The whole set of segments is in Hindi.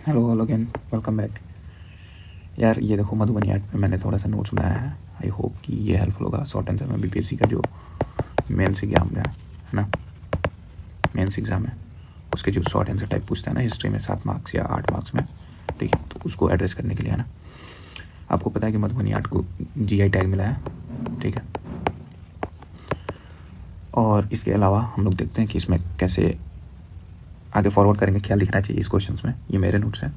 Hello all again, welcome back. यार ये देखो, मधुबनी आर्ट में मैंने थोड़ा सा नोट्स बनाया है। आई होप कि ये हेल्पफुल होगा शॉर्ट आंसर में। बीपीएससी का जो मेंस एग्जाम है ना, मेंस एग्जाम है उसके जो शॉर्ट आंसर टाइप पूछता है ना हिस्ट्री में 7 मार्क्स या 8 मार्क्स में, ठीक है, तो उसको एड्रेस करने के लिए है ना। आपको पता है कि मधुबनी आर्ट को जीआई टैग मिला है, ठीक है। और इसके अलावा हम लोग देखते हैं कि इसमें कैसे आगे फॉरवर्ड करेंगे, क्या लिखना चाहिए इस क्वेश्चन में। ये मेरे नोट्स हैं,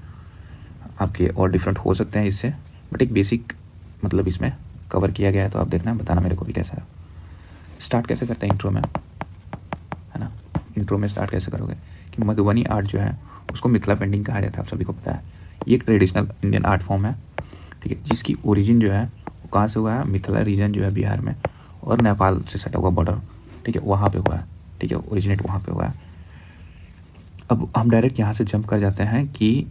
आपके और डिफरेंट हो सकते हैं इससे, बट एक बेसिक मतलब इसमें कवर किया गया है। तो आप देखना, बताना मेरे को भी कैसा है। स्टार्ट कैसे करते हैं इंट्रो में, है ना। इंट्रो में स्टार्ट कैसे करोगे कि मधुबनी आर्ट जो है उसको मिथिला पेंटिंग कहा जाता है, आप सभी को पता है। ये एक ट्रेडिशनल इंडियन आर्ट फॉर्म है, ठीक है, जिसकी ओरिजिन जो है वो कहाँ से हुआ है, मिथिला रीजन जो है बिहार में और नेपाल से सटा हुआ बॉर्डर, ठीक है, वहाँ पे हुआ है, ठीक है, ओरिजिनेट वहाँ पे हुआ है। अब हम डायरेक्ट यहाँ से जंप कर जाते हैं कि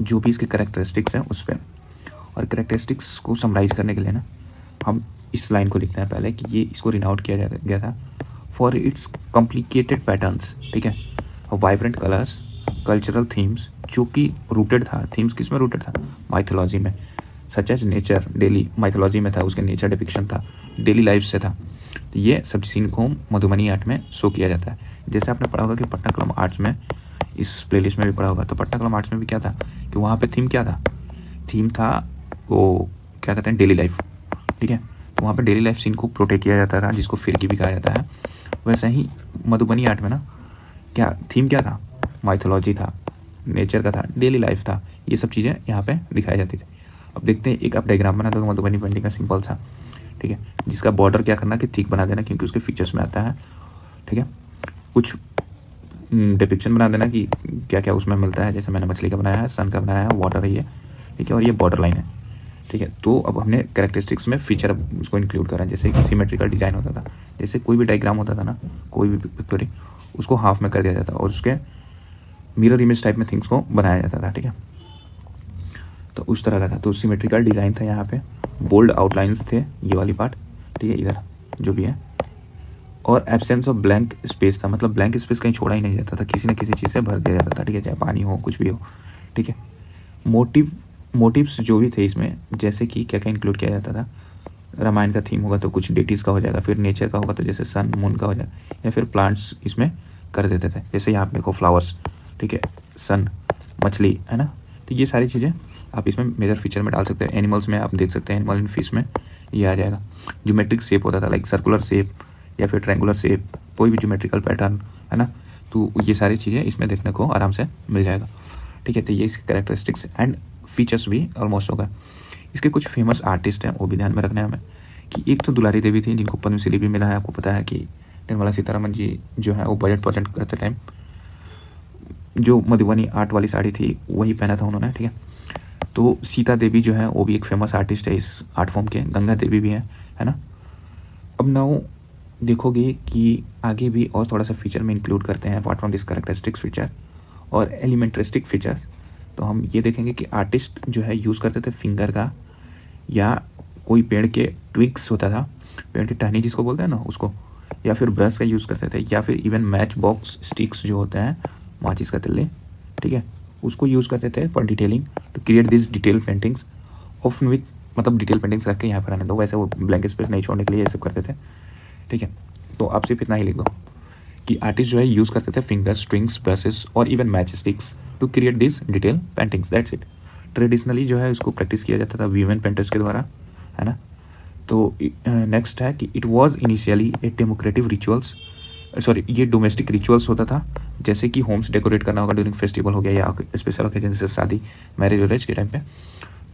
जो भी इसके करेक्टरिस्टिक्स हैं उस पर, और करेक्टरिस्टिक्स को समराइज करने के लिए ना हम इस लाइन को लिखते हैं पहले कि ये इसको रिनाउट किया गया था फॉर इट्स कॉम्प्लिकेटेड पैटर्न्स, ठीक है, वाइब्रेंट कलर्स, कल्चरल थीम्स, जो कि रूटेड था, थीम्स किस में रूटेड था, माइथोलॉजी में, such as nature, daily mythology में था, उसके नेचर डिपिक्शन था, डेली लाइफ से था। तो ये सब सीन को मधुबनी आर्ट में शो किया जाता है। जैसे आपने पढ़ा होगा कि पटना कलम आर्ट्स में, इस प्लेलिस्ट में भी पढ़ा होगा, तो पटना कलम आर्ट्स में भी क्या था कि वहाँ पे थीम क्या था, थीम था वो क्या कहते हैं, डेली लाइफ, ठीक है। तो वहाँ पे डेली लाइफ सीन को प्रोटेक्ट किया जाता था, जिसको फिरकी भी कहा जाता है। वैसे ही मधुबनी आर्ट में ना क्या थीम क्या था, माइथोलॉजी था, नेचर का था, डेली लाइफ था, ये सब चीज़ें यहाँ पे दिखाई जाती थी। अब देखते हैं, एक आप डायग्राम बना दो मधुबनी पेंटिंग का सिंपल सा, ठीक है, जिसका बॉर्डर क्या करना कि थिक बना देना, क्योंकि उसके फीचर्स में आता है, ठीक है। कुछ डिपिक्शन बना देना कि क्या क्या उसमें मिलता है, जैसे मैंने मछली का बनाया है, सन का बनाया है, वाटर है ये, ठीक है, और ये बॉर्डर लाइन है, ठीक है। तो अब हमने कैरेक्टरिस्टिक्स में फीचर अब उसको इंक्लूड करा, जैसे कि सिमेट्रिकल डिजाइन होता था, जैसे कोई भी डायग्राम होता था ना, कोई भी पिक्चर उसको हाफ में कर दिया जाता और उसके मिरर इमेज टाइप में थिंग्स को बनाया जाता था, ठीक है। तो उस तरह का था, तो सिमेट्रिकल डिज़ाइन था यहाँ पे, बोल्ड आउटलाइंस थे, ये वाली पार्ट, ठीक है, इधर जो भी है, और एब्सेंस ऑफ ब्लैंक स्पेस था, मतलब ब्लैंक स्पेस कहीं छोड़ा ही नहीं जाता था, किसी न किसी चीज़ से भर दिया जाता था, ठीक है, चाहे पानी हो कुछ भी हो, ठीक है। मोटिव्स जो भी थे इसमें, जैसे कि क्या क्या इंक्लूड किया जाता था, रामायण का थीम होगा तो कुछ डेटीज़ का हो जाएगा, फिर नेचर का होगा तो जैसे सन मून का हो जाएगा, या फिर प्लांट्स इसमें कर देते थे, जैसे यहाँ पे देखो फ्लावर्स, ठीक है, सन, मछली, है ना। तो ये सारी चीज़ें आप इसमें मेजर फीचर में डाल सकते हैं। एनिमल्स में आप देख सकते हैं, एनिमल इन फिश में ये आ जाएगा। ज्योमेट्रिक शेप होता था, लाइक सर्कुलर शेप या फिर ट्रायंगुलर शेप, कोई भी ज्योमेट्रिकल पैटर्न, है ना। तो ये सारी चीज़ें इसमें देखने को आराम से मिल जाएगा, ठीक है। तो ये इसके कैरेक्टरिस्टिक्स एंड फीचर्स भी ऑलमोस्ट होगा। इसके कुछ फेमस आर्टिस्ट हैं, वो भी ध्यान में रखना है हमें, कि एक तो दुलारी देवी थी जिनको पद्मश्री भी मिला है। आपको पता है कि निर्मला सीतारमन जी जो है वो बजट प्रेजेंट करते टाइम जो मधुबनी आर्ट वाली साड़ी थी वही पहना था उन्होंने, ठीक है। तो सीता देवी जो है वो भी एक फेमस आर्टिस्ट है इस आर्ट फॉर्म के, गंगा देवी भी है ना। अब नाउ देखोगे कि आगे भी और थोड़ा सा फीचर में इंक्लूड करते हैं apart from this characteristics feature और एलिमेंट्रिस्टिक फीचर्स। तो हम ये देखेंगे कि आर्टिस्ट जो है यूज़ करते थे फिंगर का, या कोई पेड़ के ट्विग्स होता था, पेड़ की टहनी जिसको बोलते हैं ना उसको, या फिर ब्रश का यूज़ करते थे, या फिर इवन मैच बॉक्स स्टिक्स जो होते हैं, माचिस का तिल्ले, ठीक है, उसको यूज़ करते थे for detailing to create this detail paintings often with, मतलब डिटेल पेंटिंग्स रख के यहाँ पर आने दो, वैसे वो ब्लैंक स्पेस नहीं छोड़ने के लिए ये सब करते थे, ठीक है। तो आप सिर्फ इतना ही लिख दो कि आर्टिस्ट जो है यूज़ करते थे फिंगर, स्ट्रिंग्स, ब्रशेस और even match sticks to create this detail paintings, that's it. Traditionally जो है उसको प्रैक्टिस किया जाता था वीमेन पेंटर्स के द्वारा, है ना। तो नेक्स्ट है कि it was initially A democratic rituals, sorry ये डोमेस्टिक रिचुअल्स होता था, जैसे कि होम्स डेकोरेट करना होगा ड्यूरिंग फेस्टिवल हो गया या स्पेशल ओकेजन जैसे शादी, मैरिज वैरेज के टाइम पे,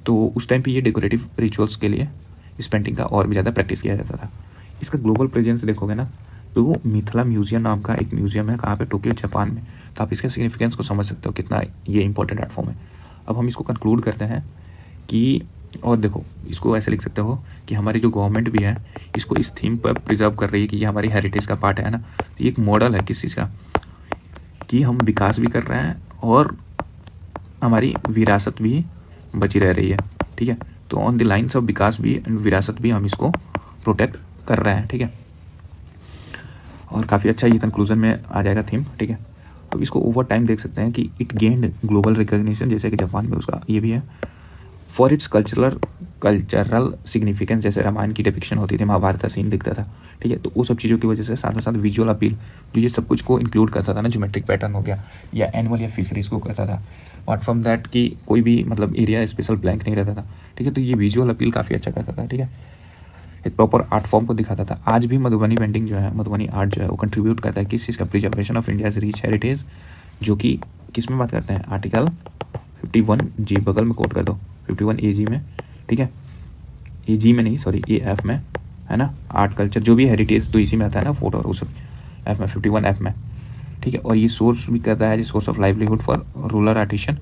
तो उस टाइम पे ये डेकोरेटिव रिचुअल्स के लिए इस पेंटिंग का और भी ज़्यादा प्रैक्टिस किया जाता था। इसका ग्लोबल प्रेजेंस देखोगे ना तो मिथिला म्यूजियम नाम का एक म्यूजियम है, कहाँ पे, टोक्यो जापान में। तो आप इसके सिग्निफिकेंस को समझ सकते हो कितना ये इंपॉर्टेंट आर्ट फॉर्म है। अब हम इसको कंक्लूड करते हैं कि, और देखो इसको ऐसे लिख सकते हो कि हमारी जो गवर्नमेंट भी है इसको इस थीम पर प्रिजर्व कर रही है कि ये हमारी हेरिटेज का पार्ट है ना। तो ये एक मॉडल है किस चीज़ का, कि हम विकास भी कर रहे हैं और हमारी विरासत भी बची रह रही है, ठीक है। तो ऑन द लाइन्स ऑफ विकास भी विरासत भी हम इसको प्रोटेक्ट कर रहे हैं, ठीक है। और काफ़ी अच्छा ये कंक्लूजन में आ जाएगा थीम, ठीक है। अब इसको ओवर टाइम देख सकते हैं कि इट गेन्ड ग्लोबल रिकॉग्निशन, जैसे कि जापान में उसका ये भी है, फॉर इट्स कल्चरल सिग्निफिकेंस, जैसे रामायण की डिपिक्शन होती थी, महाभारत का सीन दिखता था, ठीक है। तो वो सब चीज़ों की वजह से साथ साथ विजुअल अपील जो ये सब कुछ को इंक्लूड करता था ना, ज्योमेट्रिक पैटर्न हो गया या एनिमल या फिशरीज को करता था, अपार्ट फ्रॉम दैट कि कोई भी मतलब एरिया स्पेशल ब्लैंक नहीं रहता था, ठीक है। तो ये विजुअल अपील काफ़ी अच्छा करता था, ठीक है, एक प्रॉपर आर्ट फॉर्म को दिखाता था। आज भी मधुबनी पेंटिंग जो है, मधुबनी आर्ट जो है, वो कंट्रीब्यूट करता है किस चीज़ का, preservation of India's rich heritage, जो कि किस में बात करते हैं, आर्टिकल 51G, बगल में कोट कर दो 51AG में, ठीक है, AG में नहीं, सॉरी AF में, है ना, आर्ट कल्चर जो भी हेरिटेज तो इसी में आता है ना, फोटो और उस F में 51F में, ठीक है। और ये सोर्स भी करता है, source of livelihood for rural artisan.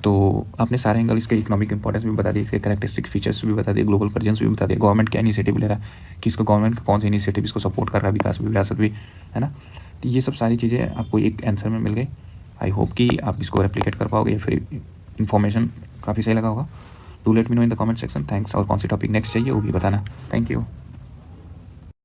तो आपने सारे एंगल इसके इकोनॉमिक इंपॉर्टेंस भी बता दी, इसके करेक्टरिस्टिक फीचर्स भी बता दिए, ग्लोबल प्रेजेंस भी बता दिए, गवर्नमेंट क्या इनिशिएटिव ले रहा है, कि इसको गवर्नमेंट का कौन सा इनिशिएटिव इसको सपोर्ट कर रहा है, विकास भी विरासत भी, है ना। तो ये सब सारी चीज़ें आपको एक आंसर में मिल गई। आई होप कि आप इसको रेप्लिकेट कर पाओगे या फिर इन्फॉर्मेशन काफ़ी सही लगा होगा। Do let me know in the comment section. Thanks. और कौन सी टॉपिक नेक्स्ट चाहिए वो भी बताना। Thank you.